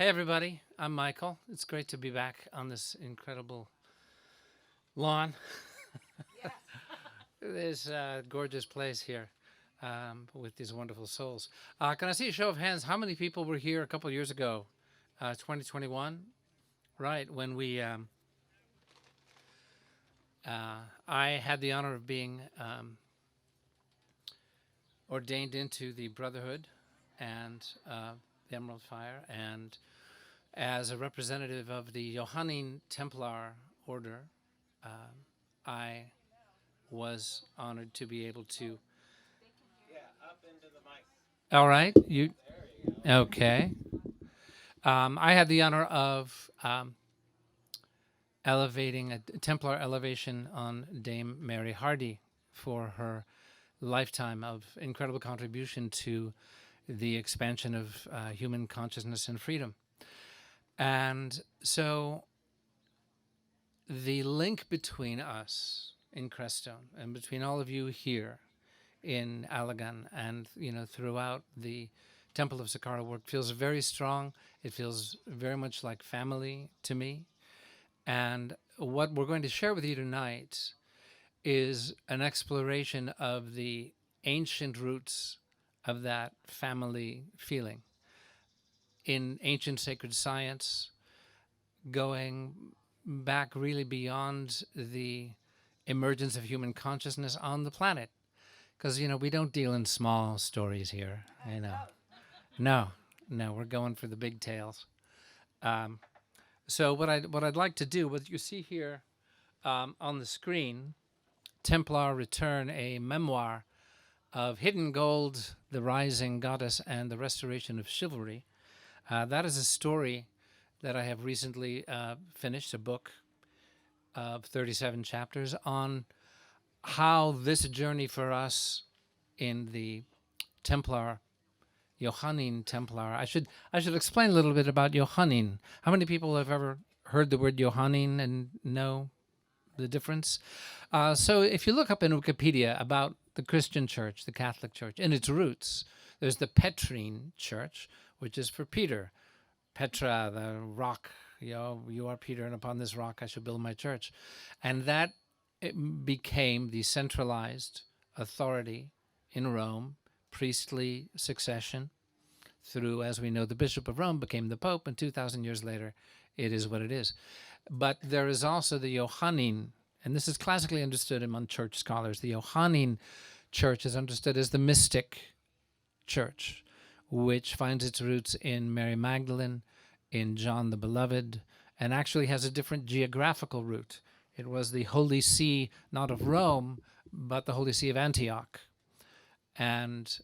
Hey, everybody. I'm Michael. It's great to be back on this incredible lawn. This gorgeous place here with these wonderful souls. Can I see a show of hands? How many people were here a couple of years ago? 2021? Right, when I had the honor of being ordained into the Brotherhood and the Emerald Fire, and as a representative of the Johannine Templar Order, I was honored to be able to. All right, you okay? I had the honor of elevating a Templar elevation on Dame Mary Hardy for her lifetime of incredible contribution to the expansion of human consciousness and freedom. And so the link between us in Crestone and between all of you here in Allegan and throughout the Temple of Sakkara work feels very strong. It feels very much like family to me. And what we're going to share with you tonight is an exploration of the ancient roots of that family feeling in ancient sacred science, going back really beyond the emergence of human consciousness on the planet. Because, we don't deal in small stories here, No, we're going for the big tales. So what I'd like to do, what you see here on the screen, Templar Return, a memoir of Hidden Gold, the Rising Goddess, and the Restoration of Chivalry. That is a story that I have recently finished, a book of 37 chapters on how this journey for us in the Templar, Johannine Templar. I should explain a little bit about Johannine. How many people have ever heard the word Johannine and know the difference? So if you look up in Wikipedia about the Christian Church, the Catholic Church, in its roots, there's the Petrine Church, which is for Peter. Petra, the rock, you are Peter, and upon this rock I shall build my church. And that it became the centralized authority in Rome, priestly succession through, as we know, the Bishop of Rome became the Pope, and 2,000 years later, it is what it is. But there is also the Johannine, and this is classically understood among church scholars. The Johannine Church is understood as the mystic church, which finds its roots in Mary Magdalene, in John the Beloved, and actually has a different geographical root. It was the Holy See, not of Rome, but the Holy See of Antioch. And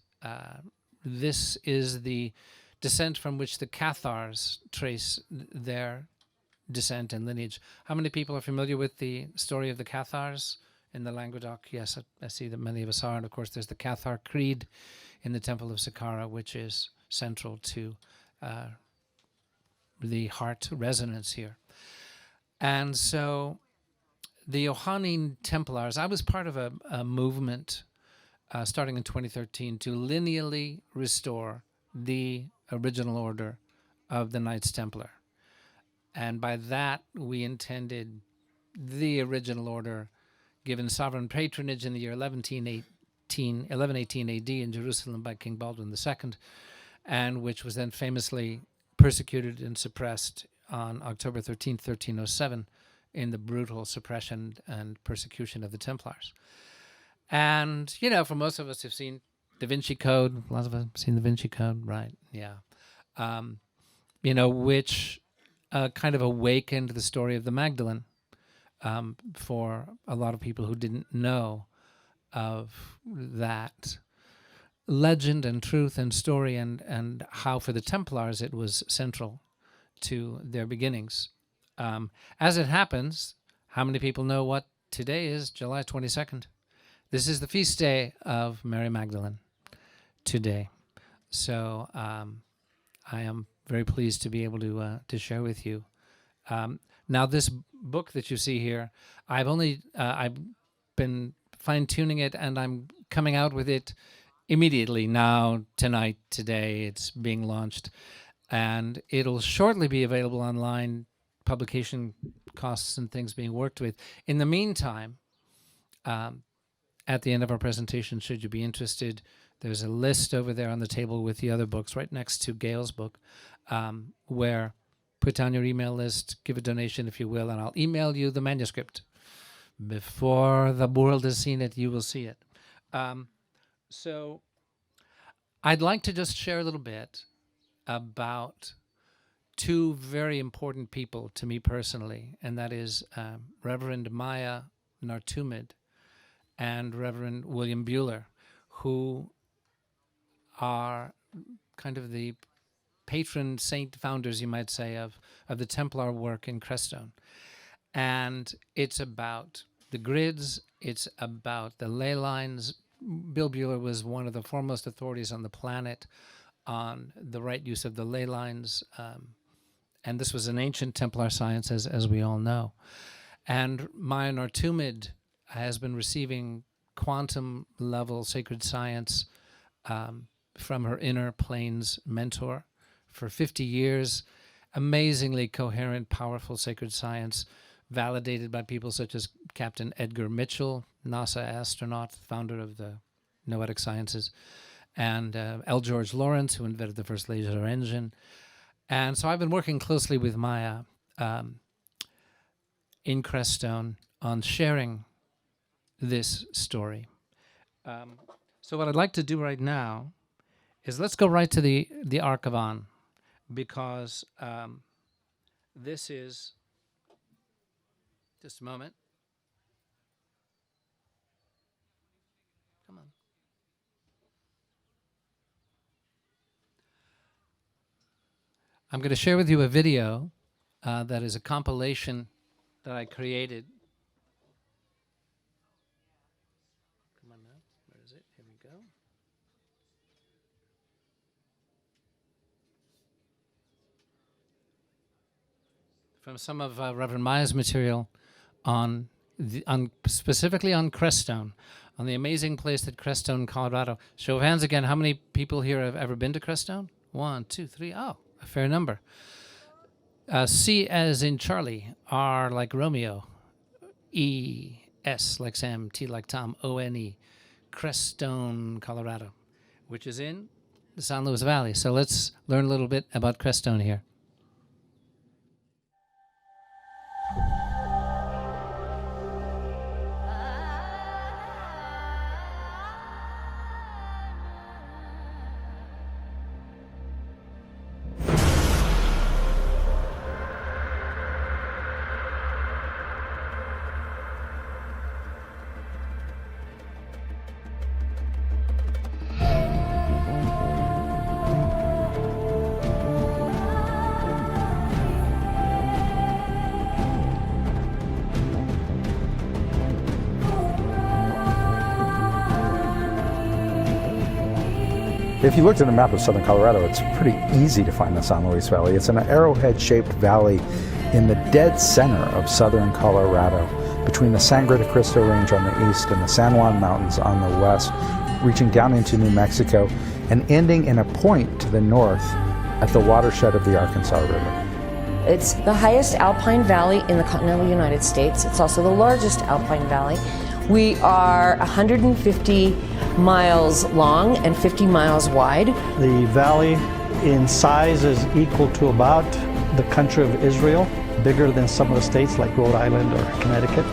this is the descent from which the Cathars trace their descent and lineage. How many people are familiar with the story of the Cathars in the Languedoc? Yes, I see that many of us are. And of course, there's the Cathar Creed in the Temple of Sakkara, which is central to the heart resonance here. And so the Johannine Templars, I was part of a movement starting in 2013 to lineally restore the original order of the Knights Templar. And by that, we intended the original order given sovereign patronage in the year 1118 AD in Jerusalem by King Baldwin II, and which was then famously persecuted and suppressed on October 13th, 1307, in the brutal suppression and persecution of the Templars. And, for most of us who've seen Da Vinci Code, lots of us have seen Da Vinci Code, right? Yeah. Which kind of awakened the story of the Magdalene for a lot of people who didn't know of that legend and truth and story, and how for the Templars it was central to their beginnings. As it happens, how many people know what today is? July 22nd. This is the feast day of Mary Magdalene today. So I am very pleased to be able to share with you. Now, this book that you see here, I've been fine-tuning it, and I'm coming out with it immediately now, tonight, today. It's being launched. and it'll shortly be available online, publication costs and things being worked with. In the meantime, at the end of our presentation, should you be interested, there's a list over there on the table with the other books right next to Gail's book, where put down your email list, give a donation if you will, and I'll email you the manuscript. Before the world has seen it, you will see it. So I'd like to just share a little bit about two very important people to me personally, and that is Reverend Maya Nartumid and Reverend William Buehler, who are kind of the patron saint founders, you might say, of the Templar work in Crestone. And it's about the grids, it's about the ley lines. Bill Buehler was one of the foremost authorities on the planet on the right use of the ley lines, and this was an ancient Templar science, as we all know. And Maya Nartumid has been receiving quantum level sacred science from her inner planes mentor for 50 years. Amazingly coherent, powerful sacred science, validated by people such as Captain Edgar Mitchell, NASA astronaut, founder of the Noetic Sciences, and L. George Lawrence, who invented the first laser engine. And so I've been working closely with Maya in Crestone on sharing this story. So what I'd like to do right now is let's go right to the Ark of An, because this is, just a moment. Come on. I'm going to share with you a video that is a compilation that I created. Come on now. Where is it? Here we go. From some of Reverend Maya's material on specifically on Crestone, on the amazing place at Crestone, Colorado. Show of hands again. How many people here have ever been to Crestone? 1, 2, 3. Oh, a fair number. C as in Charlie, R like Romeo, E, S like Sam, T like Tom, O-N-E, Crestone, Colorado, which is in the San Luis Valley. So let's learn a little bit about Crestone here. If you looked at a map of southern Colorado, it's pretty easy to find the San Luis Valley. It's an arrowhead-shaped valley in the dead center of southern Colorado, between the Sangre de Cristo Range on the east and the San Juan Mountains on the west, reaching down into New Mexico and ending in a point to the north at the watershed of the Arkansas River. It's the highest alpine valley in the continental United States. It's also the largest alpine valley. We are 150 miles long and 50 miles wide. The valley in size is equal to about the country of Israel, bigger than some of the states like Rhode Island or Connecticut.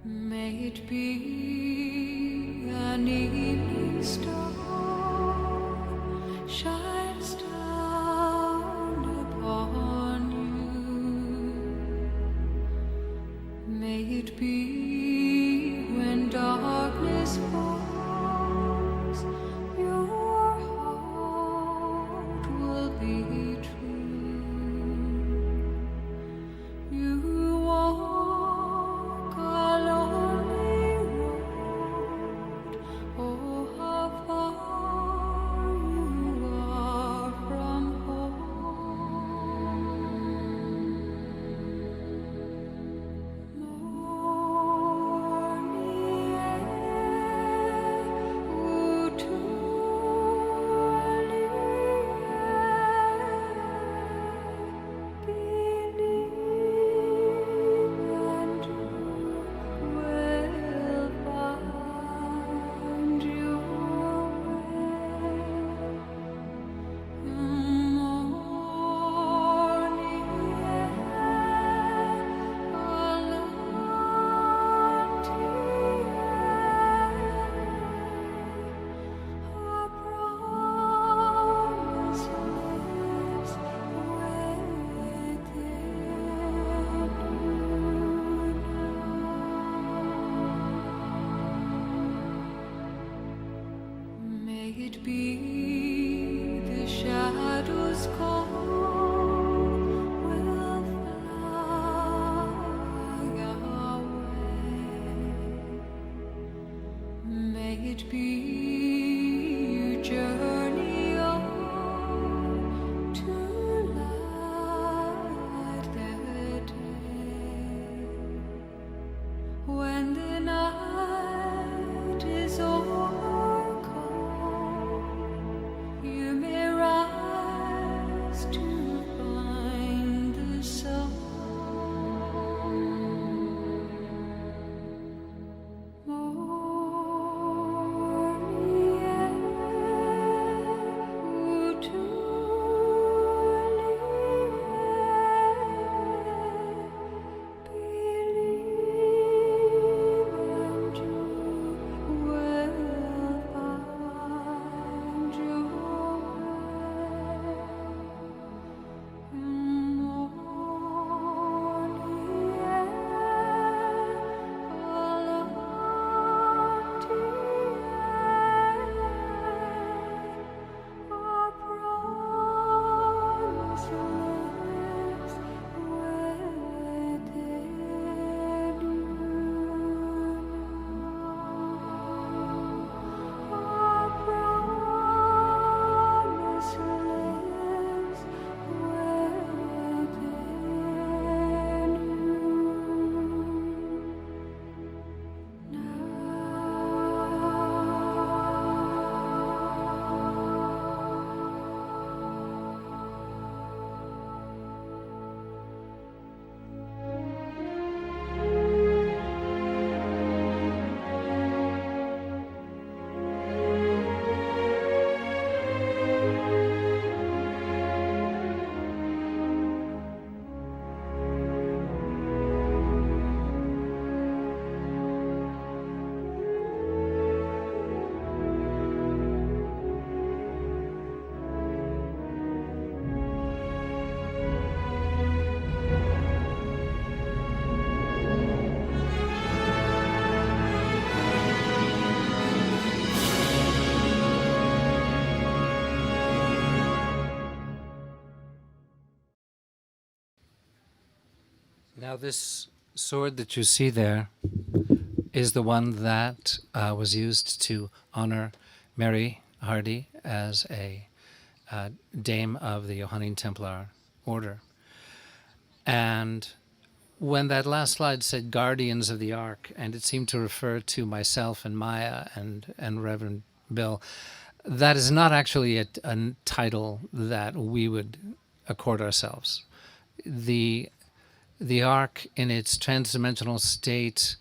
May it be an evening star shines down upon you. May it be when darkness falls, your heart will be true. You walk a lonely road. Oh, how far you are from home. Morning air, utuli believe and you will find your way. Morning air, our promise lives within. May it be the shadows call will fly away. May it be you journey on to light the day. When the night is overcome, you may rise to find the sun. Morning air, utuli believe and you will find your way. Morning air, our promise lives within you. Our promise lives within you. Now, this sword that you see there is the one that was used to honor Mary Hardy as a dame of the Johannine Templar order. And when that last slide said Guardians of the Ark, and it seemed to refer to myself and Maya and Reverend Bill, that is not actually a title that we would accord ourselves. The Ark in its transdimensional state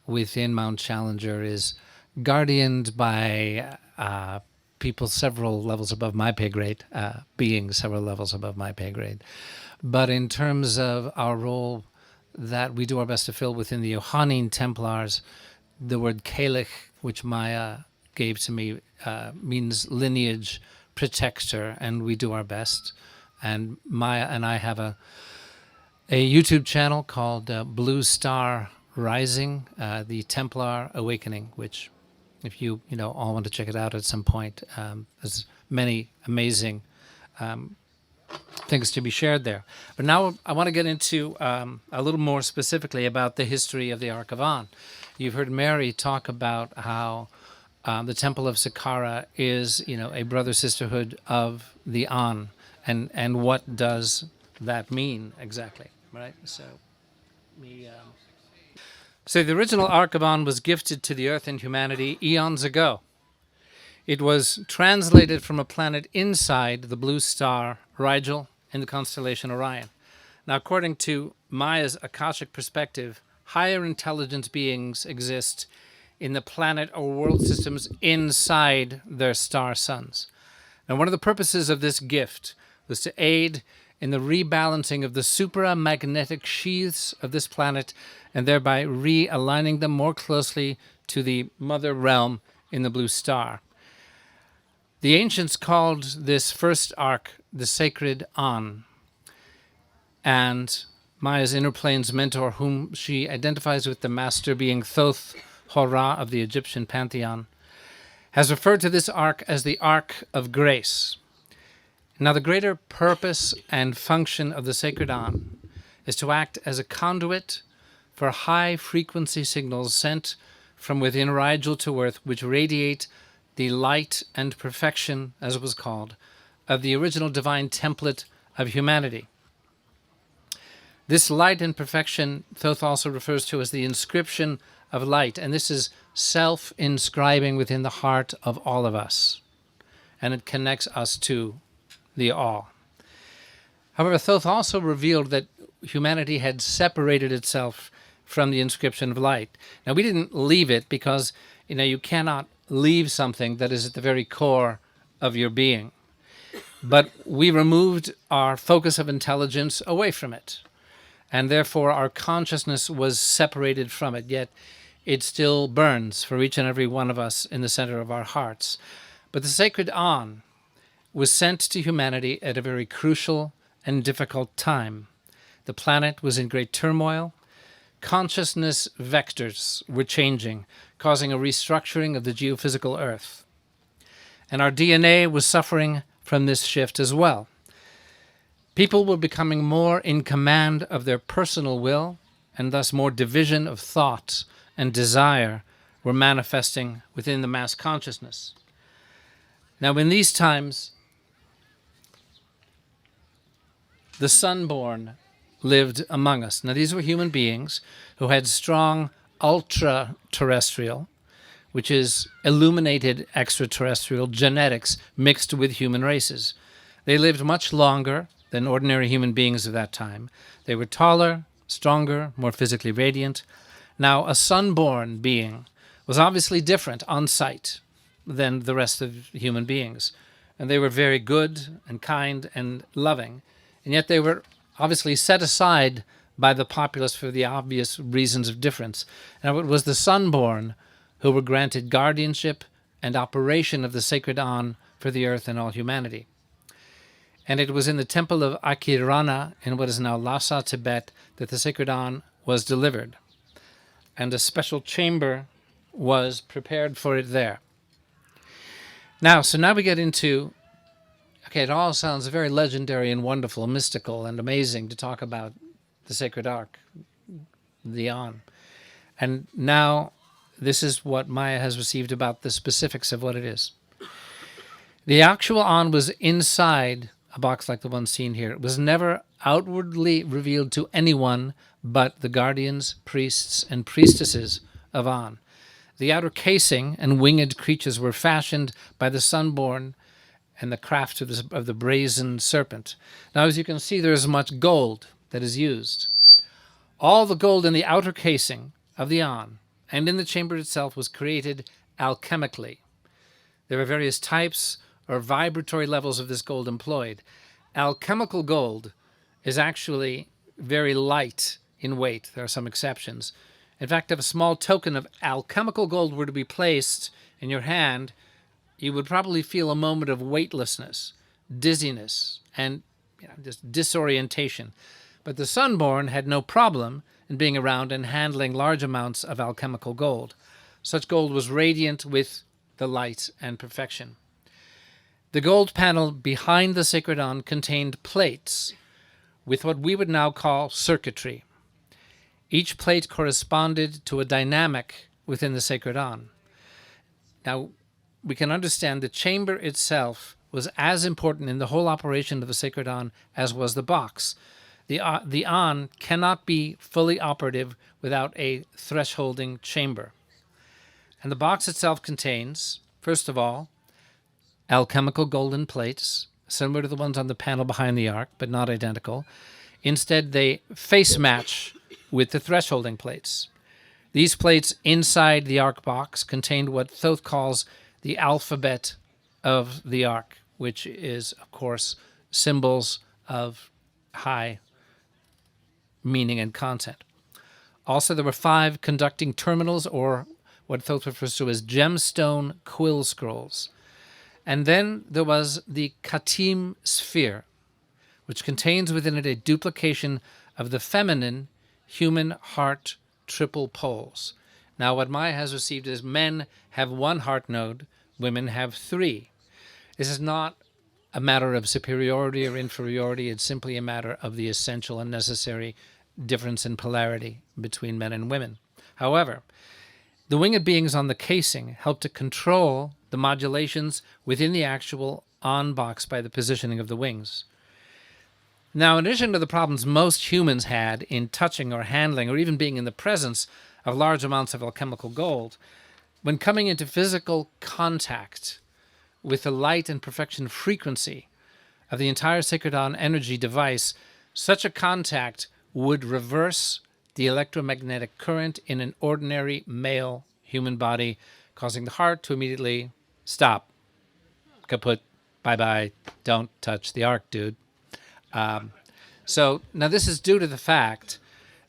within Mount Challenger is guardianed by people several levels above my pay grade, beings several levels above my pay grade. But in terms of our role that we do our best to fill within the Johannine Templars. The word Kelig, which Maya gave to me, means lineage protector, and we do our best. And Maya and I have a YouTube channel called Blue Star Rising, the Templar Awakening, which, if you all want to check it out at some point, there's many amazing things to be shared there. But now I want to get into a little more specifically about the history of the Ark of An. You've heard Mary talk about how the Temple of Sakkara is, a brother sisterhood of the An, and what does that mean exactly, right? So the original Ark of An was gifted to the Earth and humanity eons ago. It was translated from a planet inside the blue star Rigel in the constellation Orion. Now, according to Maya's Akashic perspective, higher intelligence beings exist in the planet or world systems inside their star suns. And one of the purposes of this gift was to aid in the rebalancing of the supramagnetic sheaths of this planet, and thereby realigning them more closely to the mother realm in the blue star. The ancients called this first ark the Sacred An, and Maya's inner plane's mentor, whom she identifies with the master being Thoth Horah of the Egyptian pantheon, has referred to this ark as the Ark of Grace. Now, the greater purpose and function of the Sacred An is to act as a conduit for high-frequency signals sent from within Rigel to Earth, which radiate the light and perfection, as it was called, of the original divine template of humanity. This light and perfection, Thoth also refers to as the inscription of light, and this is self-inscribing within the heart of all of us, and it connects us to the all. However, Thoth also revealed that humanity had separated itself from the inscription of light. Now, we didn't leave it because, you cannot leave something that is at the very core of your being. But we removed our focus of intelligence away from it, and therefore our consciousness was separated from it, yet it still burns for each and every one of us in the center of our hearts. But the Sacred An was sent to humanity at a very crucial and difficult time. The planet was in great turmoil. Consciousness vectors were changing, causing a restructuring of the geophysical Earth. And our DNA was suffering from this shift as well. People were becoming more in command of their personal will, and thus more division of thought and desire were manifesting within the mass consciousness. Now, in these times, the Sunborn lived among us. Now, these were human beings who had strong ultra-terrestrial, which is illuminated extraterrestrial genetics mixed with human races. They lived much longer than ordinary human beings of that time. They were taller, stronger, more physically radiant. Now, a Sunborn being was obviously different on sight than the rest of human beings. And they were very good and kind and loving. And yet they were obviously set aside by the populace for the obvious reasons of difference. Now, it was the Sunborn who were granted guardianship and operation of the Sacred An for the earth and all humanity. And it was in the temple of Akirana in what is now Lhasa, Tibet, that the Sacred An was delivered. And a special chamber was prepared for it there. Now we get into, it all sounds very legendary and wonderful, mystical and amazing to talk about the Sacred Ark, the An. And now this is what Maya has received about the specifics of what it is. The actual An was inside a box like the one seen here. It was never outwardly revealed to anyone but the guardians, priests, and priestesses of An. The outer casing and winged creatures were fashioned by the Sunborn and the craft of the brazen serpent. Now, as you can see, there is much gold that is used. All the gold in the outer casing of the An and in the chamber itself was created alchemically. There are various types or vibratory levels of this gold employed. Alchemical gold is actually very light in weight. There are some exceptions. In fact, if a small token of alchemical gold were to be placed in your hand, you would probably feel a moment of weightlessness, dizziness, and just disorientation. But the Sunborn had no problem in being around and handling large amounts of alchemical gold. Such gold was radiant with the light and perfection. The gold panel behind the Sacred On contained plates with what we would now call circuitry. Each plate corresponded to a dynamic within the Sacred On. Now, we can understand the chamber itself was as important in the whole operation of the Sacred On as was the box. The On cannot be fully operative without a thresholding chamber. And the box itself contains, first of all, alchemical golden plates, similar to the ones on the panel behind the Ark, but not identical. Instead, they face match with the thresholding plates. These plates inside the Ark box contained what Thoth calls the alphabet of the Ark, which is, of course, symbols of high meaning and content. Also, there were 5 conducting terminals, or what Thoth refers to as gemstone quill scrolls. And then there was the Katim sphere, which contains within it a duplication of the feminine human heart triple poles. Now, what Maya has received is men have 1 heart node, women have 3. This is not a matter of superiority or inferiority. It's simply a matter of the essential and necessary difference in polarity between men and women. However, the winged beings on the casing help to control the modulations within the actual on box by the positioning of the wings. Now, in addition to the problems most humans had in touching or handling or even being in the presence of large amounts of alchemical gold, when coming into physical contact with the light and perfection frequency of the entire Sacred On energy device, such a contact would reverse the electromagnetic current in an ordinary male human body, causing the heart to immediately stop. Kaput. Bye-bye. Don't touch the Ark, dude. So now this is due to the fact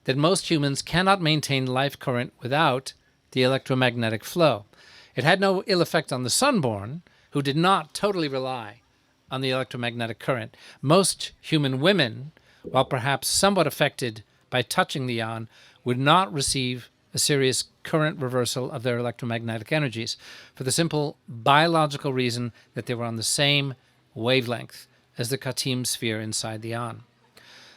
that most humans cannot maintain life current without the electromagnetic flow. It had no ill effect on the Sunborn, who did not totally rely on the electromagnetic current. Most human women, while perhaps somewhat affected by touching the On, would not receive a serious current reversal of their electromagnetic energies for the simple biological reason that they were on the same wavelength as the Katim sphere inside the On.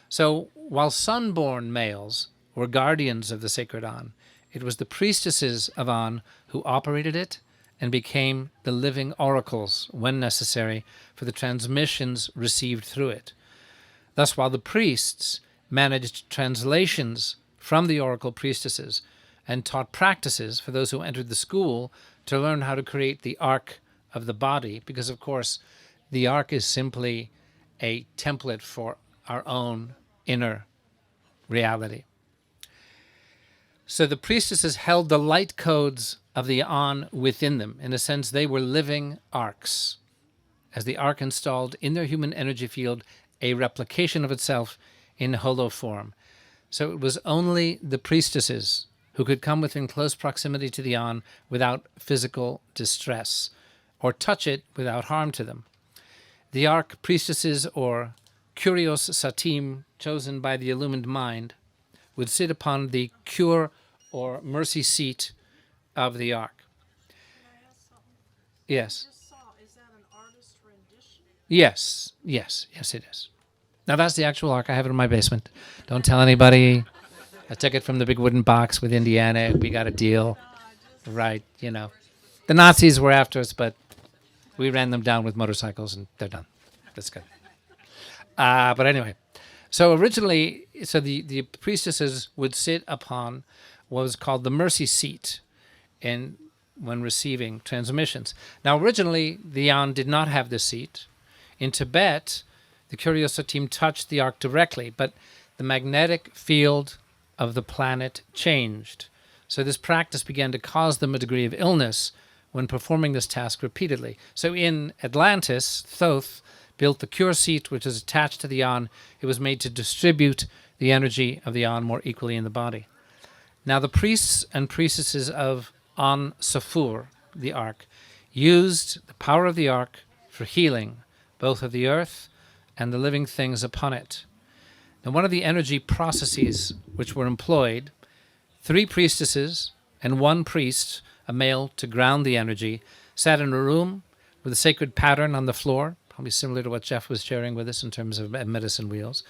So while Sunborn males were guardians of the Sacred On, it was the priestesses of On who operated it and became the living oracles, when necessary, for the transmissions received through it. Thus, while the priests managed translations from the oracle priestesses and taught practices for those who entered the school to learn how to create the Ark of the body, because, of course, the Ark is simply a template for our own inner reality. So the priestesses held the light codes of the On within them. In a sense, they were living arks, as the Ark installed in their human energy field a replication of itself in holo form. So it was only the priestesses who could come within close proximity to the On without physical distress, or touch it without harm to them. The Ark priestesses, or Kurios Satim, chosen by the illumined mind, would sit upon the cure or mercy seat of the Ark. Yes. Is that an artist rendition? Yes, it is. Now that's the actual Ark. I have it in my basement. Don't tell anybody. I took it from the big wooden box with Indiana. We got a deal. Right, you know. The Nazis were after us, but we ran them down with motorcycles and they're done. That's good. But anyway, so originally, the priestesses would sit upon what was called the mercy seat when receiving transmissions. Now, originally, the On did not have this seat. In Tibet, the Kuriosatim touched the Ark directly, but the magnetic field of the planet changed. So this practice began to cause them a degree of illness when performing this task repeatedly. So in Atlantis, Thoth built the cure seat, which is attached to the On. It was made to distribute the the energy of the An more equally in the body. Now the priests and priestesses of An Safur, the Ark, used the power of the Ark for healing, both of the earth and the living things upon it. Now one of the energy processes which were employed, 3 priestesses and 1 priest, a male, to ground the energy, sat in a room with a sacred pattern on the floor, probably similar to what Jeff was sharing with us in terms of medicine wheels,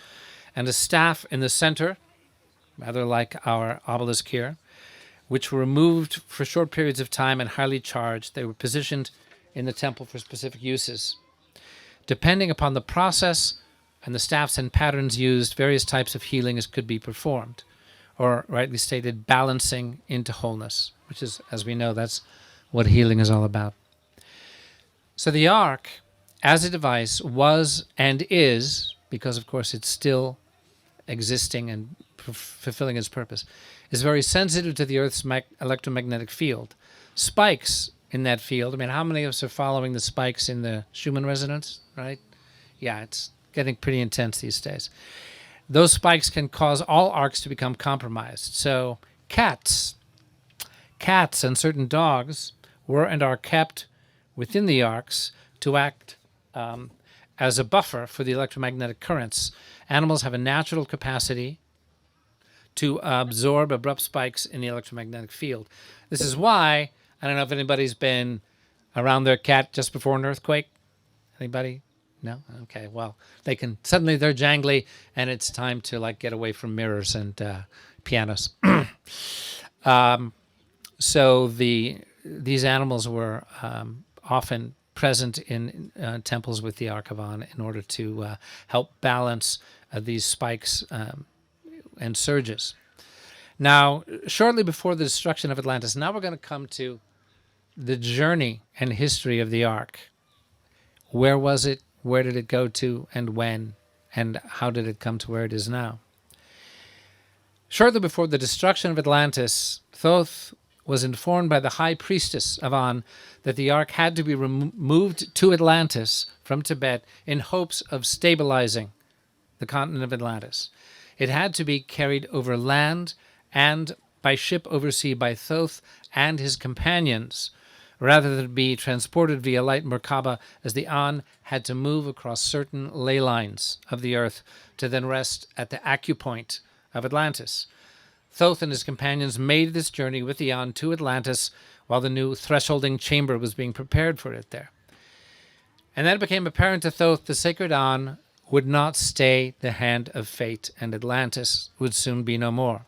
and a staff in the center, rather like our obelisk here, which were removed for short periods of time and highly charged. They were positioned in the temple for specific uses. Depending upon the process and the staffs and patterns used, various types of healings could be performed, or rightly stated, balancing into wholeness, which is, as we know, that's what healing is all about. So the Ark, as a device, was and is, because of course it's still existing and fulfilling its purpose, is very sensitive to the Earth's electromagnetic field. Spikes in that field, I mean, how many of us are following the spikes in the Schumann resonance, right? Yeah, it's getting pretty intense these days. Those spikes can cause all arcs to become compromised. So cats and certain dogs were and are kept within the arcs to act as a buffer for the electromagnetic currents. Animals have a natural capacity to absorb abrupt spikes in the electromagnetic field. This is why, I don't know if anybody's been around their cat just before an earthquake. Anybody? No? Okay, well, they're jangly, and it's time to like get away from mirrors and pianos. So these animals were often present in temples with the Ark of An in order to help balance these spikes and surges. Now, shortly before the destruction of Atlantis, now we're going to come to the journey and history of the Ark. Where was it? Where did it go to? And when? And how did it come to where it is now? Shortly before the destruction of Atlantis, Thoth was informed by the high priestess of An that the Ark had to be moved to Atlantis from Tibet in hopes of stabilizing the continent of Atlantis. It had to be carried over land and by ship oversea by Thoth and his companions, rather than be transported via light Merkaba, as the An had to move across certain ley lines of the earth to then rest at the acupoint of Atlantis. Thoth and his companions made this journey with the An to Atlantis while the new thresholding chamber was being prepared for it there. And then it became apparent to Thoth the sacred An would not stay the hand of fate, and Atlantis would soon be no more.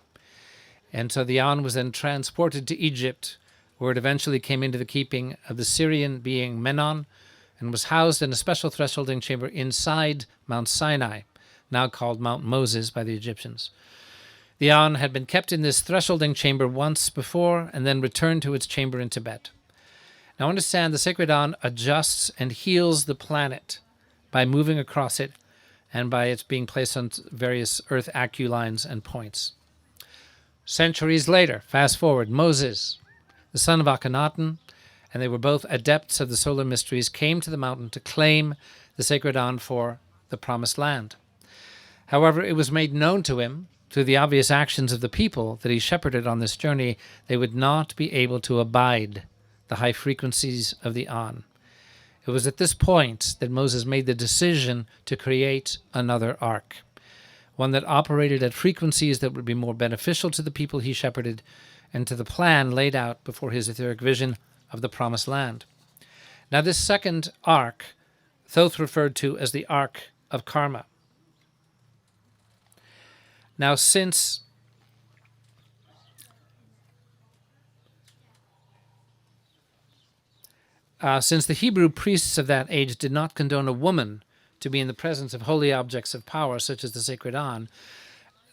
And so the An was then transported to Egypt, where it eventually came into the keeping of the Syrian being Menon, and was housed in a special thresholding chamber inside Mount Sinai, now called Mount Moses by the Egyptians. The An had been kept in this thresholding chamber once before, and then returned to its chamber in Tibet. Now understand, the sacred An adjusts and heals the planet by moving across it and by its being placed on various earth aculines and points. Centuries later, fast forward, Moses, the son of Akhenaten, and they were both adepts of the solar mysteries, came to the mountain to claim the sacred An for the promised land. However, it was made known to him, through the obvious actions of the people that he shepherded on this journey, they would not be able to abide the high frequencies of the An. It was at this point that Moses made the decision to create another ark, one that operated at frequencies that would be more beneficial to the people he shepherded and to the plan laid out before his etheric vision of the promised land. Now this second ark, Thoth referred to as the Ark of Karma. Now since the Hebrew priests of that age did not condone a woman to be in the presence of holy objects of power, such as the sacred An,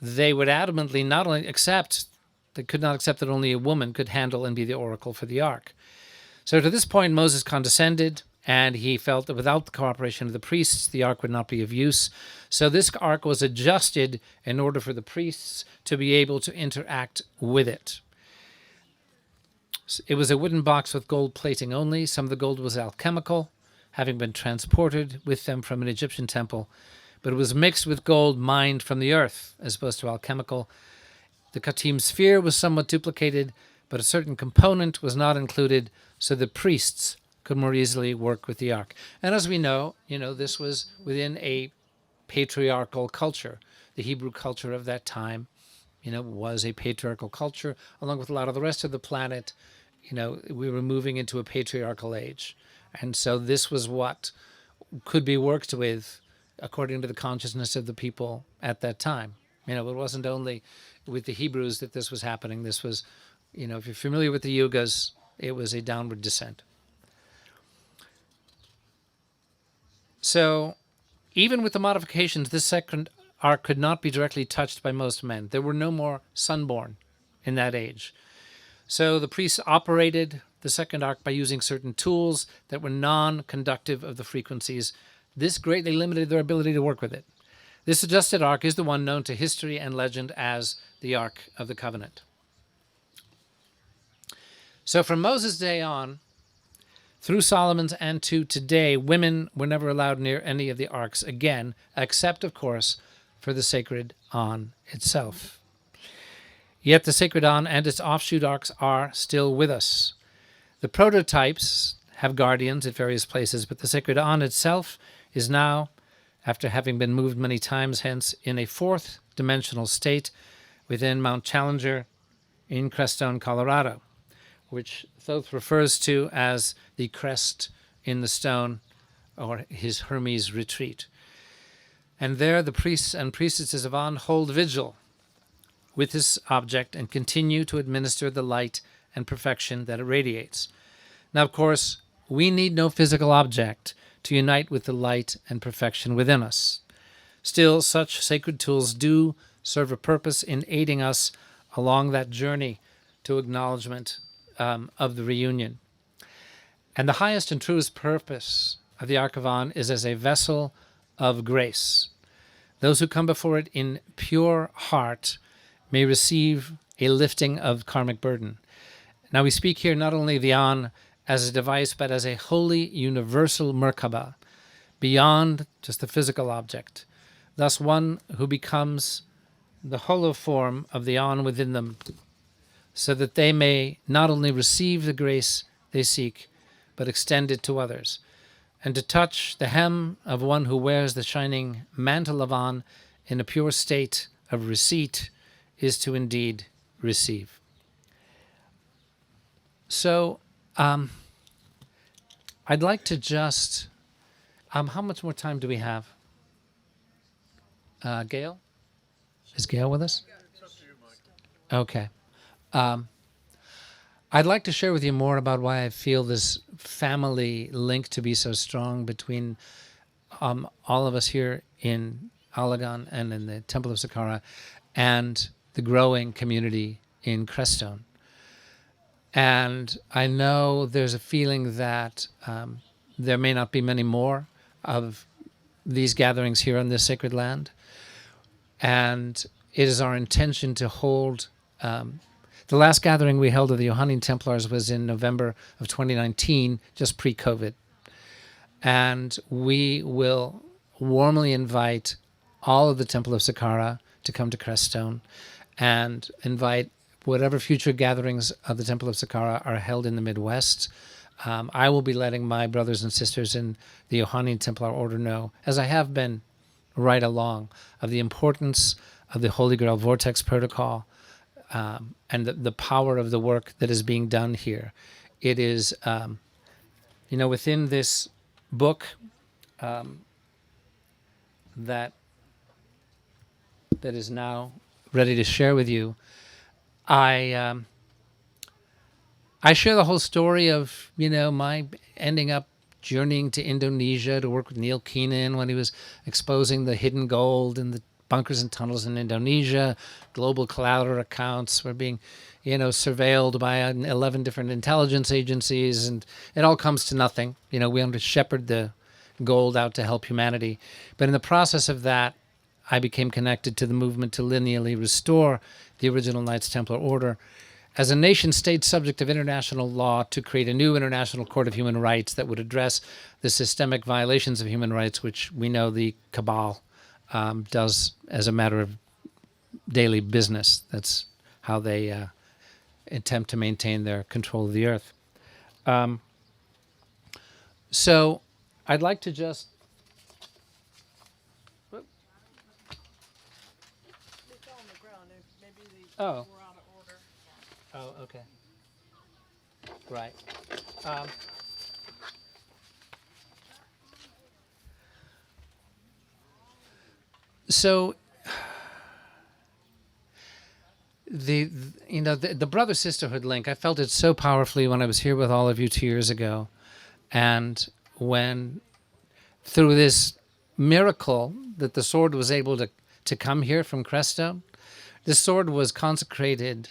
they would adamantly not only accept, they could not accept that only a woman could handle and be the oracle for the ark. So to this point, Moses condescended, and he felt that without the cooperation of the priests, the ark would not be of use. So this ark was adjusted in order for the priests to be able to interact with it. It was a wooden box with gold plating only. Some of the gold was alchemical, having been transported with them from an Egyptian temple. but it was mixed with gold mined from the earth as opposed to alchemical. The Khatim sphere was somewhat duplicated, but a certain component was not included, so the priests could more easily work with the ark. And as we know, this was within a patriarchal culture. The Hebrew culture of that time, was a patriarchal culture, along with a lot of the rest of the planet. We were moving into a patriarchal age. And so this was what could be worked with according to the consciousness of the people at that time. It wasn't only with the Hebrews that this was happening. This was, if you're familiar with the yugas, it was a downward descent. So even with the modifications, this second ark could not be directly touched by most men. There were no more sunborn in that age. So the priests operated the second ark by using certain tools that were non-conductive of the frequencies. This greatly limited their ability to work with it. This adjusted ark is the one known to history and legend as the Ark of the Covenant. So from Moses' day on, through Solomon's and to today, women were never allowed near any of the arks again, except, of course, for the sacred An itself. Yet the sacred An and its offshoot arks are still with us. The prototypes have guardians at various places, but the sacred An itself is now, after having been moved many times hence, in a fourth dimensional state within Mount Challenger in Crestone, Colorado, which Thoth refers to as the crest in the stone, or his Hermes retreat. And there the priests and priestesses of An hold vigil with this object and continue to administer the light and perfection that it radiates. Now, of course, we need no physical object to unite with the light and perfection within us. Still, such sacred tools do serve a purpose in aiding us along that journey to acknowledgement of the reunion. And the highest and truest purpose of the Ark of An is as a vessel of grace. Those who come before it in pure heart may receive a lifting of karmic burden. Now we speak here not only of the An as a device, but as a holy universal Merkaba, beyond just the physical object. Thus one who becomes the hollow form of the An within them, so that they may not only receive the grace they seek, but extend it to others. And to touch the hem of one who wears the shining mantle of An in a pure state of receipt is to indeed receive. So, I'd like to just, how much more time do we have? Gail? Is Gail with us? Okay. I'd like to share with you more about why I feel this family link to be so strong between all of us here in Alagan and in the Temple of Sakkara and the growing community in Crestone. And I know there's a feeling that there may not be many more of these gatherings here on this sacred land. And it is our intention to hold... the last gathering we held of the Johannine Templars was in November of 2019, just pre-COVID. And we will warmly invite all of the Temple of Sakkara to come to Crestone and invite whatever future gatherings of the Temple of Sakkara are held in the Midwest. I will be letting my brothers and sisters in the Johannine Templar Order know, as I have been right along, of the importance of the Holy Grail Vortex Protocol and the power of the work that is being done here. It is, within this book that is now ready to share with you, I share the whole story of, my ending up journeying to Indonesia to work with Neil Keenan when he was exposing the hidden gold in the bunkers and tunnels in Indonesia. Global collateral accounts were being, surveilled by 11 different intelligence agencies, and it all comes to nothing. We want to shepherd the gold out to help humanity. But in the process of that, I became connected to the movement to lineally restore the original Knights Templar Order as a nation-state subject of international law to create a new International Court of Human Rights that would address the systemic violations of human rights, which we know the cabal does as a matter of daily business. That's how they attempt to maintain their control of the earth. So I'd like to just... They fell on the ground. Maybe they Oh. were out of order. Oh, okay. Right. So the brother sisterhood link, I felt it so powerfully when I was here with all of you 2 years ago, and when through this miracle that the sword was able to come here from Crestone. This sword was consecrated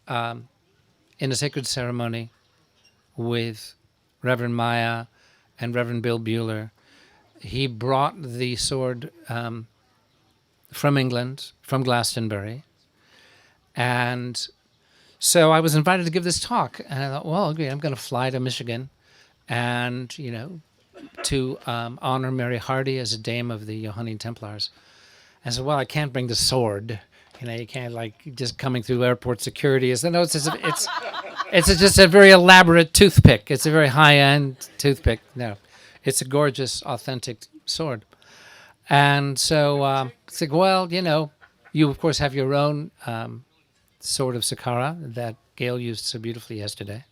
in a sacred ceremony with Reverend Maya and Reverend Bill Bueller. He brought the sword from England, from Glastonbury. And so I was invited to give this talk. And I thought, well, okay, I'm going to fly to Michigan and, to honor Mary Hardy as a dame of the Johannine Templars. I said, well, I can't bring the sword. You can't just coming through airport security. No, it's just a very elaborate toothpick. It's a very high-end toothpick. No, it's a gorgeous, authentic sword. And so it's like, well, you of course have your own sword of Sakkara that Gail used so beautifully yesterday.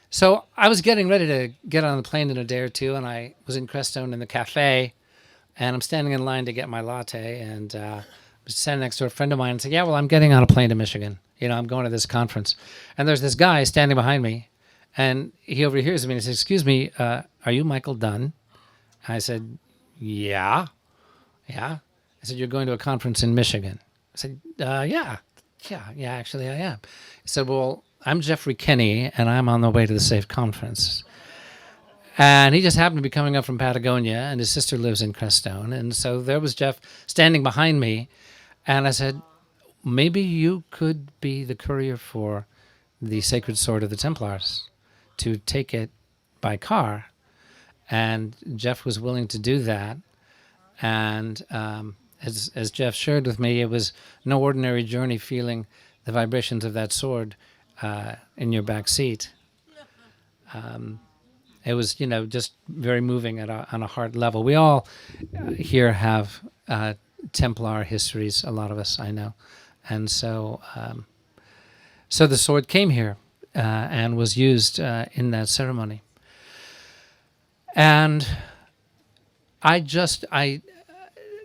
So I was getting ready to get on the plane in a day or two, and I was in Crestone in the cafe, and I'm standing in line to get my latte, and I was standing next to a friend of mine and said, yeah, well, I'm getting on a plane to Michigan. I'm going to this conference. And there's this guy standing behind me, and he overhears me and he says, excuse me, are you Michael Dunn? I said, yeah. I said, you're going to a conference in Michigan? I said, yeah, actually I am. He said, well, I'm Jeffrey Kinney, and I'm on the way to the SAFE conference. And he just happened to be coming up from Patagonia, and his sister lives in Crestone. And so there was Jeff standing behind me, and I said, maybe you could be the courier for the sacred sword of the Templars to take it by car. And Jeff was willing to do that. And as Jeff shared with me, it was no ordinary journey feeling the vibrations of that sword in your back seat. It was, just very moving on a heart level. We all here have Templar histories, a lot of us, I know. And so so the sword came here and was used in that ceremony. And I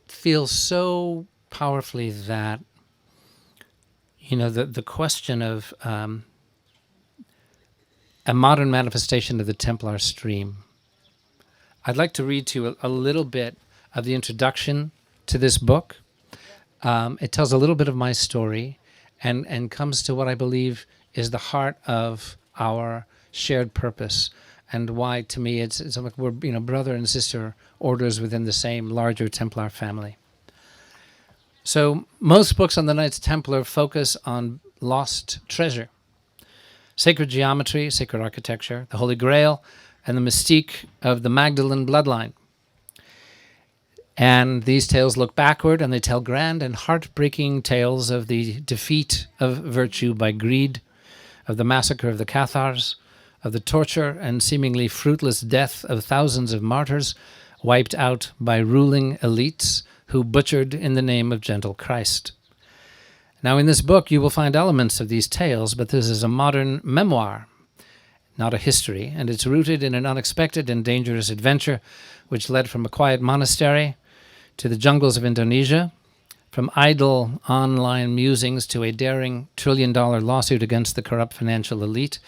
feel so powerfully that, the question of a modern manifestation of the Templar stream. I'd like to read to you a little bit of the introduction to this book. It tells a little bit of my story and comes to what I believe is the heart of our shared purpose, and why, to me, it's like we're brother and sister orders within the same larger Templar family. So most books on the Knights Templar focus on lost treasure, sacred geometry, sacred architecture, the Holy Grail, and the mystique of the Magdalene bloodline. And these tales look backward, and they tell grand and heartbreaking tales of the defeat of virtue by greed, of the massacre of the Cathars, of the torture and seemingly fruitless death of thousands of martyrs wiped out by ruling elites who butchered in the name of gentle Christ. Now, in this book, you will find elements of these tales, but this is a modern memoir, not a history, and it's rooted in an unexpected and dangerous adventure which led from a quiet monastery to the jungles of Indonesia, from idle online musings to a daring trillion-dollar lawsuit against the corrupt financial elite,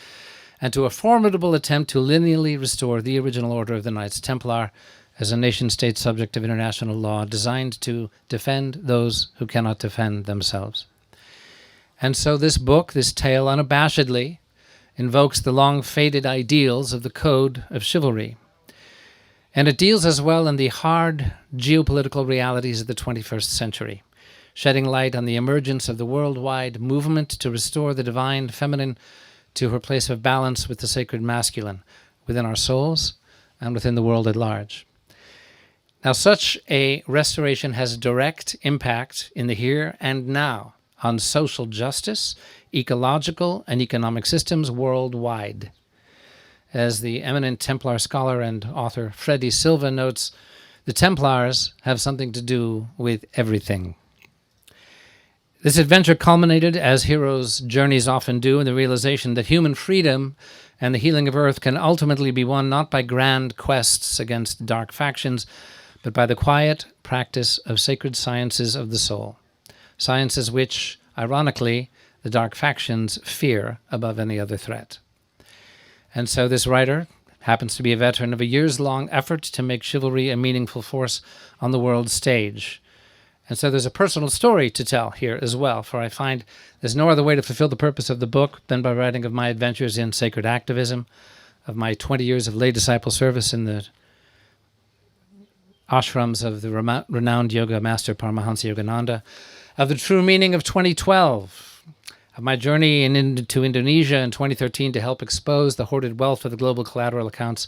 and to a formidable attempt to lineally restore the original order of the Knights Templar as a nation-state subject of international law designed to defend those who cannot defend themselves. And so this book, this tale, unabashedly invokes the long-faded ideals of the code of chivalry. And it deals as well in the hard geopolitical realities of the 21st century, shedding light on the emergence of the worldwide movement to restore the divine feminine to her place of balance with the sacred masculine within our souls and within the world at large. Now, such a restoration has direct impact in the here and now on social justice, ecological, and economic systems worldwide. As the eminent Templar scholar and author Freddy Silva notes, the Templars have something to do with everything. This adventure culminated, as heroes' journeys often do, in the realization that human freedom and the healing of Earth can ultimately be won not by grand quests against dark factions, but by the quiet practice of sacred sciences of the soul, sciences which, ironically, the dark factions fear above any other threat. And so this writer happens to be a veteran of a years-long effort to make chivalry a meaningful force on the world stage. And so there's a personal story to tell here as well, for I find there's no other way to fulfill the purpose of the book than by writing of my adventures in sacred activism, of my 20 years of lay disciple service in the ashrams of the renowned yoga master Paramahansa Yogananda, of the true meaning of 2012, of my journey to Indonesia in 2013 to help expose the hoarded wealth of the global collateral accounts,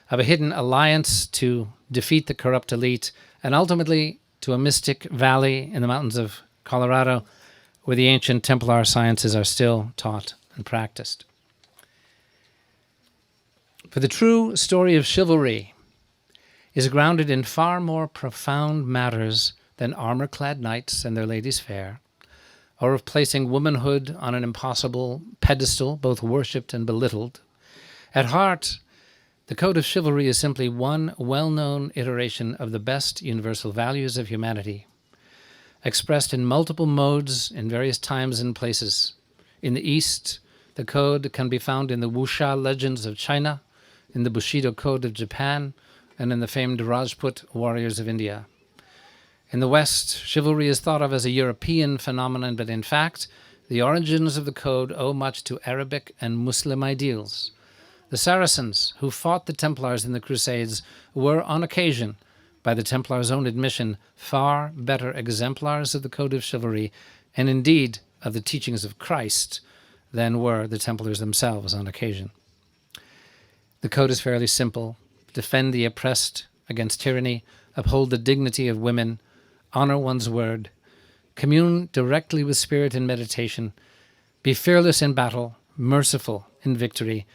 of a hidden alliance to defeat the corrupt elite, and ultimately to a mystic valley in the mountains of Colorado where the ancient Templar sciences are still taught and practiced. For the true story of chivalry is grounded in far more profound matters than armor-clad knights and their ladies fair, or of placing womanhood on an impossible pedestal, both worshipped and belittled. At heart, the code of chivalry is simply one well-known iteration of the best universal values of humanity, expressed in multiple modes in various times and places. In the East, the code can be found in the Wuxia legends of China, in the Bushido code of Japan, and in the famed Rajput warriors of India. In the West, chivalry is thought of as a European phenomenon, but in fact, the origins of the code owe much to Arabic and Muslim ideals. The Saracens, who fought the Templars in the Crusades, were, on occasion, by the Templars' own admission, far better exemplars of the code of chivalry, and indeed of the teachings of Christ, than were the Templars themselves on occasion. The code is fairly simple: defend the oppressed against tyranny, uphold the dignity of women, honor one's word, commune directly with spirit in meditation, be fearless in battle, merciful in victory,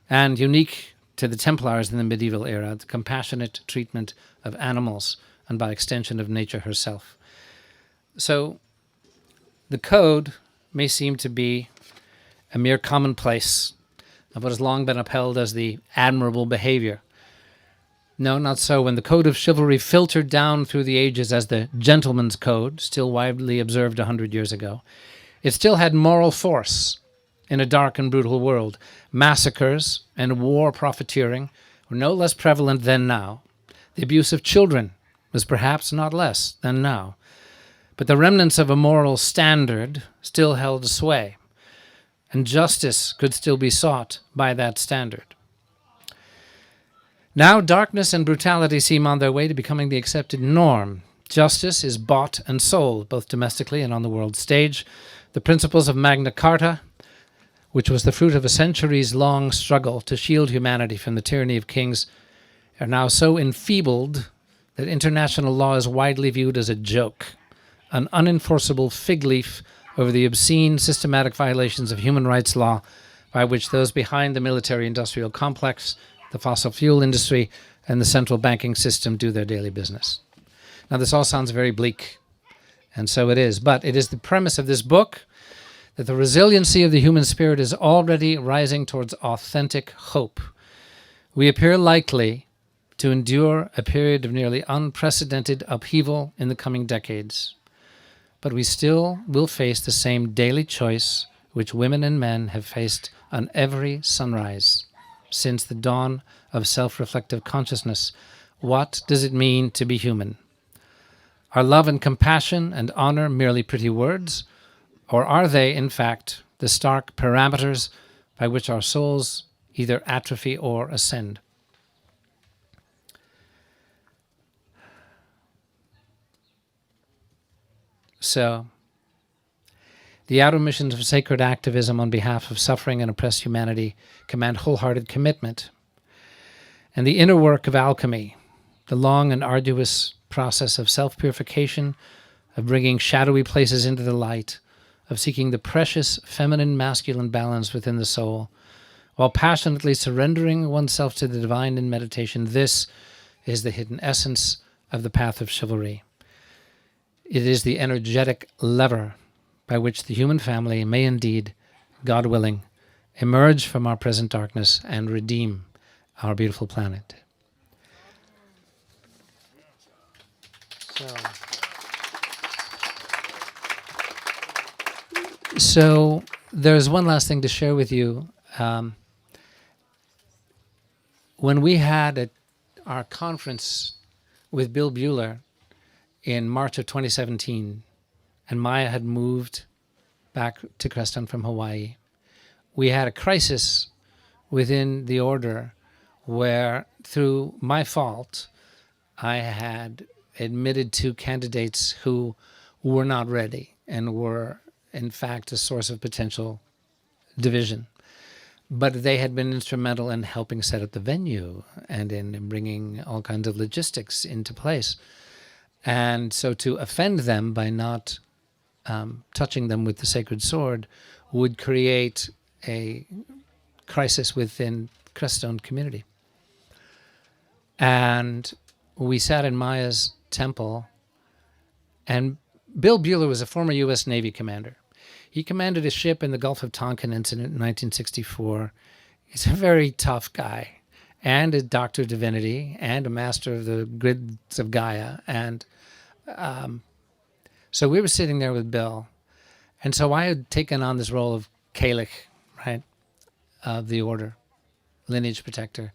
and, unique to the Templars in the medieval era, the compassionate treatment of animals and, by extension, of nature herself. So the code may seem to be a mere commonplace of what has long been upheld as the admirable behavior. No, not so. When the code of chivalry filtered down through the ages as the gentleman's code, still widely observed 100 years ago, it still had moral force in a dark and brutal world. Massacres and war profiteering were no less prevalent than now. The abuse of children was perhaps not less than now. But the remnants of a moral standard still held sway, and justice could still be sought by that standard. Now darkness and brutality seem on their way to becoming the accepted norm. Justice is bought and sold, both domestically and on the world stage. The principles of Magna Carta, which was the fruit of a centuries-long struggle to shield humanity from the tyranny of kings, are now so enfeebled that international law is widely viewed as a joke, an unenforceable fig leaf over the obscene, systematic violations of human rights law by which those behind the military-industrial complex, the fossil fuel industry, and the central banking system do their daily business. Now, this all sounds very bleak, and so it is, but it is the premise of this book that the resiliency of the human spirit is already rising towards authentic hope. We appear likely to endure a period of nearly unprecedented upheaval in the coming decades, but we still will face the same daily choice which women and men have faced on every sunrise since the dawn of self-reflective consciousness. What does it mean to be human? Are love and compassion and honor merely pretty words, or are they, in fact, the stark parameters by which our souls either atrophy or ascend? So, the outer missions of sacred activism on behalf of suffering and oppressed humanity command wholehearted commitment. And the inner work of alchemy, the long and arduous process of self-purification, of bringing shadowy places into the light, of seeking the precious feminine-masculine balance within the soul, while passionately surrendering oneself to the divine in meditation. This is the hidden essence of the path of chivalry. It is the energetic lever by which the human family may indeed, God willing, emerge from our present darkness and redeem our beautiful planet. So there's one last thing to share with you. When we had our conference with Bill Bueller in March of 2017, and Maya had moved back to Crestone from Hawaii, we had a crisis within the order where, through my fault, I had admitted 2 candidates who were not ready and were, in fact, a source of potential division. But they had been instrumental in helping set up the venue and in bringing all kinds of logistics into place. And so to offend them by not touching them with the sacred sword would create a crisis within Crestone community. And we sat in Maya's temple, and Bill Bueller was a former U.S. Navy commander. He commanded a ship in the Gulf of Tonkin incident in 1964. He's a very tough guy, and a doctor of divinity, and a master of the grids of Gaia. And so we were sitting there with Bill. And so I had taken on this role of Kalik, right, of the order, lineage protector.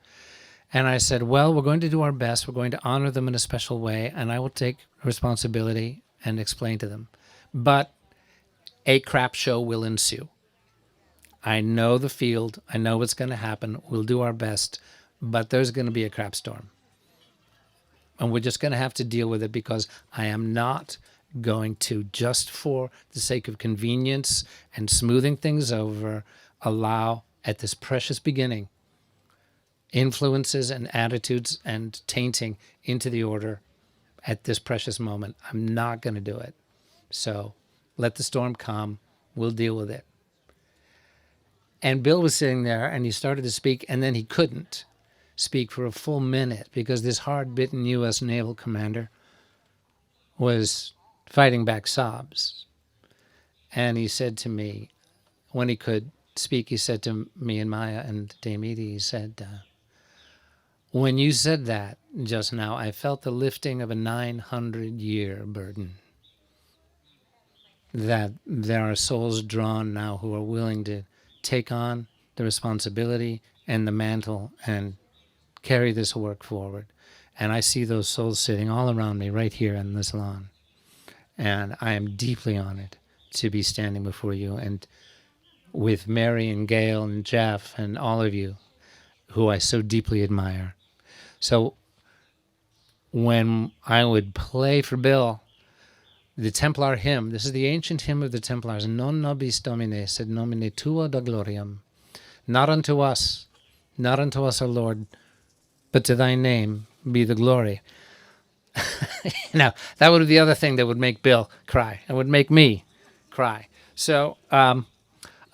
And I said, well, we're going to do our best. We're going to honor them in a special way, and I will take responsibility and explain to them. But a crap show will ensue. I know the field. I know what's going to happen. We'll do our best, but there's going to be a crap storm. And we're just going to have to deal with it, because I am not going to, just for the sake of convenience and smoothing things over, allow at this precious beginning influences and attitudes and tainting into the order at this precious moment. I'm not going to do it. So let the storm come. We'll deal with it. And Bill was sitting there, and he started to speak, and then he couldn't speak for a full minute because this hard-bitten U.S. naval commander was fighting back sobs. And he said to me, when he could speak, he said to me and Maya and Dame Edie, he said, when you said that just now, I felt the lifting of a 900-year burden. That there are souls drawn now who are willing to take on the responsibility and the mantle and carry this work forward. And I see those souls sitting all around me right here on this lawn. And I am deeply honored to be standing before you, and with Mary and Gail and Jeff and all of you who I so deeply admire. So when I would play for Bill the Templar hymn, this is the ancient hymn of the Templars, Non nobis Domine, sed nomine tua da gloriam. Not unto us, our Lord, but to thy name be the glory. Now, that would be the other thing that would make Bill cry. It would make me cry. So I'm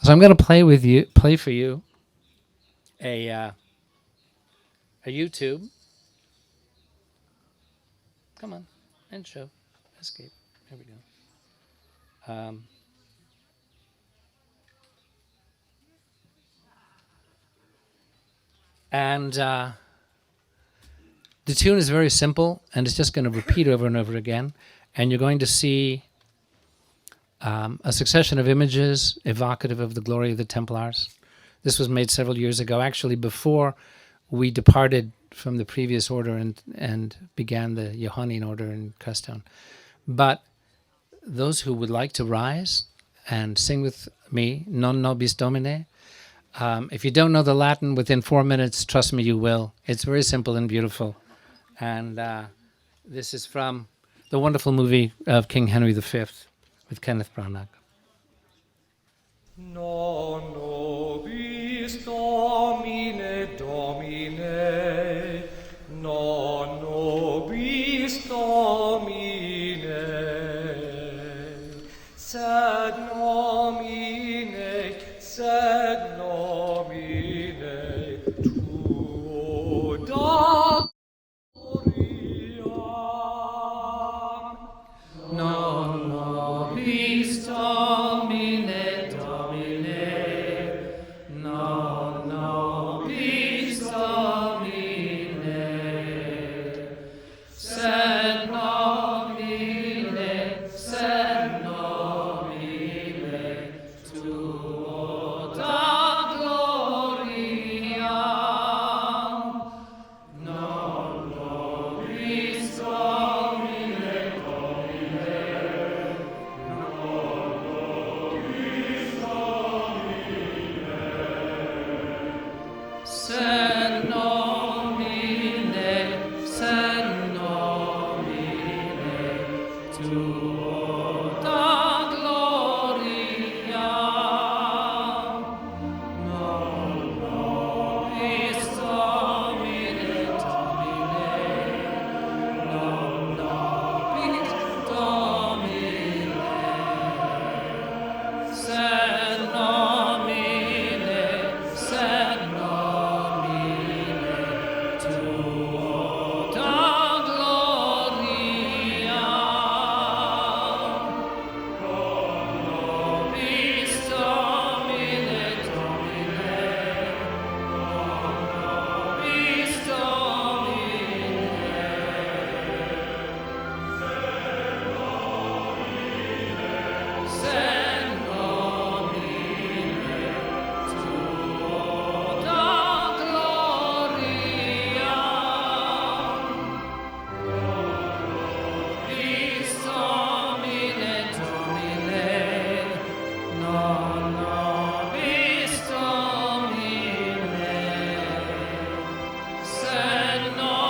going to play for you a YouTube. Come on, and show, escape. There we go. The tune is very simple, and it's just going to repeat over and over again. And you're going to see a succession of images evocative of the glory of the Templars. This was made several years ago, actually before we departed from the previous order and began the Johannine order in Crestone. But those who would like to rise and sing with me, Non nobis Domine, if you don't know the Latin, within 4 minutes, trust me, you will. It's very simple and beautiful. And this is from the wonderful movie of King Henry V with Kenneth Branagh. Non nobis Domine, Domine, non nobis Domine, sed nomine tuo da gloriam. Non nobis Domine, Domine, non nobis Domine, sed nomine tuo da gloriam. Non nobis Domine, sed nomine tuo da gloriam. Non nobis Domine, non nobis Domine, sed nomine tuo da gloriam. Nobis Domine, nobis Domine, sed nomine tuo da gloriam. Nobis Domine, non nobis Domine, sed nomine tuo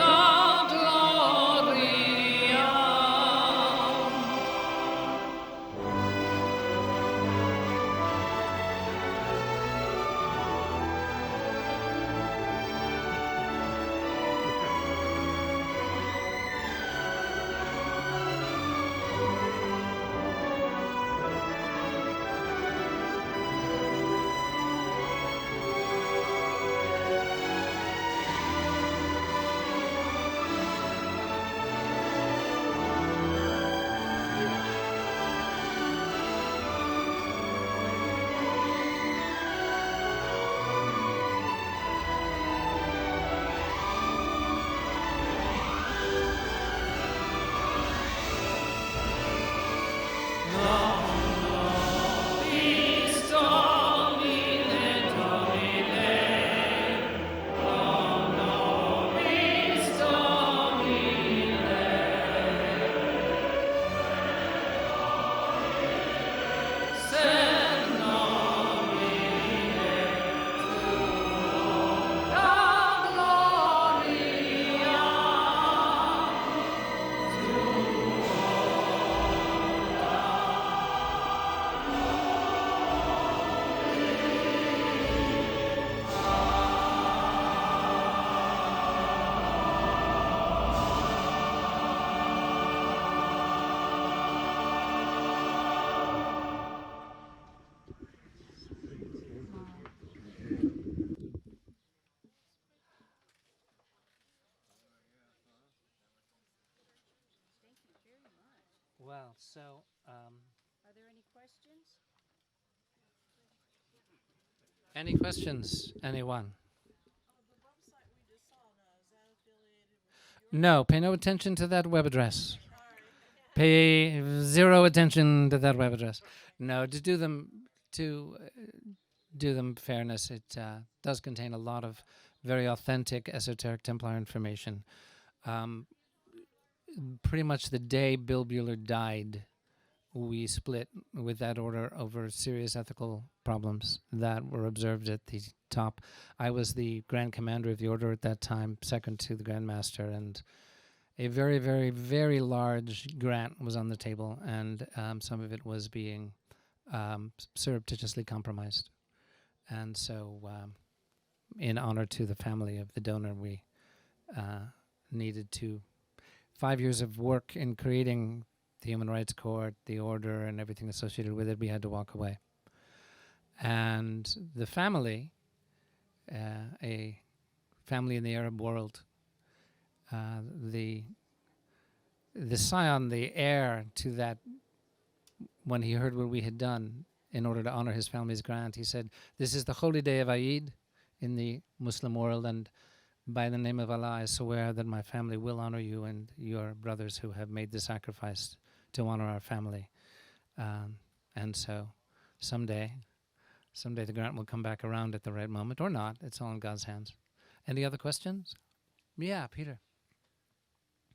da gloriam. Nobis Domine, non nobis Domine, sed nomine tuo da gloriam. Well, so, Are there any questions? any questions? Anyone? No, pay no attention to that web address. Pay zero attention to that web address. No, to do them fairness, it does contain a lot of very authentic esoteric Templar information. Pretty much the day Bill Bueller died, we split with that order over serious ethical problems that were observed at the top. I was the Grand Commander of the Order at that time, second to the Grand Master, and a very, very, very large grant was on the table, and some of it was being surreptitiously compromised. And so, in honor to the family of the donor, we needed to 5 years of work in creating the Human Rights Court, the order, and everything associated with it. We had to walk away, and the family, a family in the Arab world, the scion, the heir to that, when he heard what we had done in order to honor his family's grant, he said, "This is the holy day of Eid in the Muslim world, and by the name of Allah, I swear that my family will honor you and your brothers who have made the sacrifice to honor our family." And so someday the grant will come back around at the right moment, or not. It's all in God's hands. Any other questions? Yeah, Peter.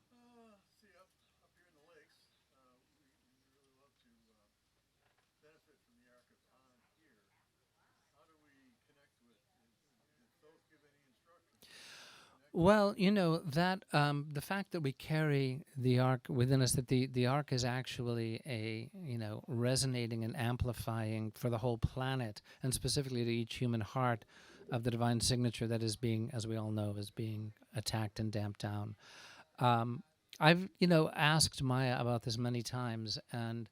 See, up here in the lakes, we really love to benefit from the Ark of An here. How do we connect with it? Did Thoth give any instructions? Well, that the fact that we carry the Ark within us, that the Ark is actually a, resonating and amplifying for the whole planet, and specifically to each human heart, of the divine signature that is being, as we all know, is being attacked and damped down. I've, asked Maya about this many times, and,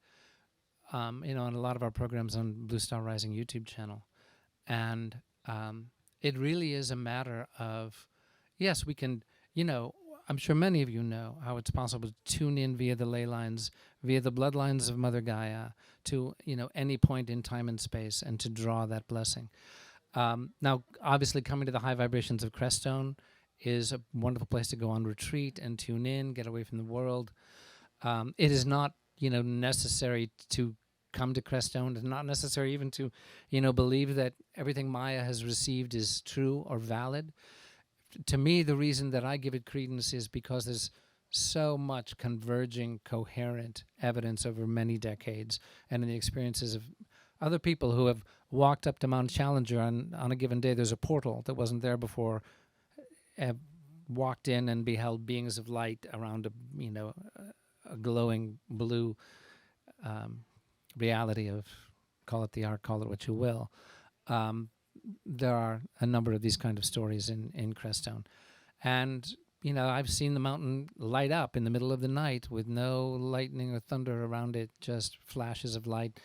on a lot of our programs on Blue Star Rising YouTube channel. And it really is a matter of, yes, we can, I'm sure many of you know how it's possible to tune in via the ley lines, via the bloodlines of Mother Gaia, to, any point in time and space, and to draw that blessing. Now, obviously, coming to the high vibrations of Crestone is a wonderful place to go on retreat and tune in, get away from the world. It is not, necessary to come to Crestone. It's not necessary even to, believe that everything Maya has received is true or valid. To me, the reason that I give it credence is because there's so much converging, coherent evidence over many decades, and in the experiences of other people who have walked up to Mount Challenger on a given day. There's a portal that wasn't there before, walked in and beheld beings of light around a glowing blue reality of, call it the Ark, call it what you will. There are a number of these kind of stories in Crestone. And, I've seen the mountain light up in the middle of the night with no lightning or thunder around it, just flashes of light.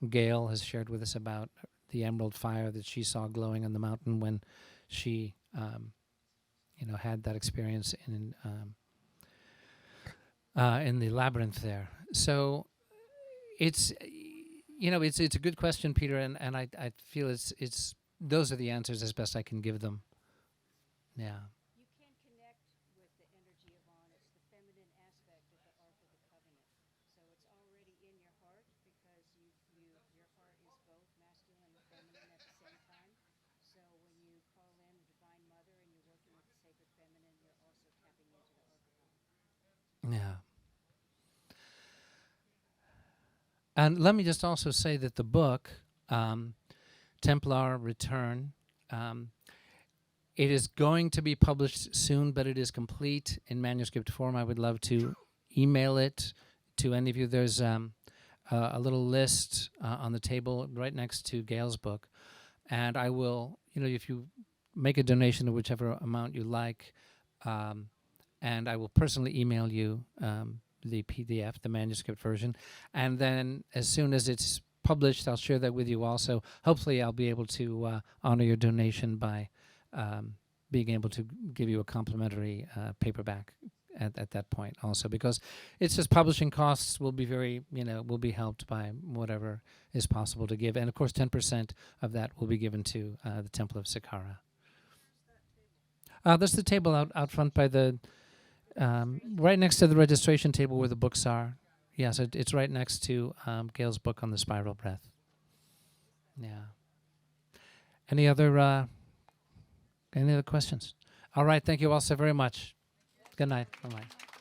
Gail has shared with us about the emerald fire that she saw glowing on the mountain when she, had that experience in the labyrinth there. So it's, it's a good question, Peter, and I feel it's those are the answers as best I can give them. Yeah. You can connect with the energy of On. It's the feminine aspect of the Ark of the Covenant. So it's already in your heart because your heart is both masculine and feminine at the same time. So when you call in the Divine Mother and you're working with the Sacred Feminine, you're also tapping into the Ark of On. Yeah. And let me just also say that the book, Templar Return, it is going to be published soon, but it is complete in manuscript form. I would love to email it to any of you. There's a little list on the table right next to Gail's book. And I will, if you make a donation of whichever amount you like, and I will personally email you the PDF, the manuscript version. And then as soon as it's published, I'll share that with you also. Hopefully I'll be able to honor your donation by being able to give you a complimentary paperback at that point also, because it's just publishing costs will be very, will be helped by whatever is possible to give. And of course 10% of that will be given to the Temple of Sakkara. That's the table out front by the, right next to the registration table where the books are. Yes, it's right next to Gail's book on the spiral breath. Yeah. Any other questions? All right. Thank you all so very much. Good night. Bye-bye.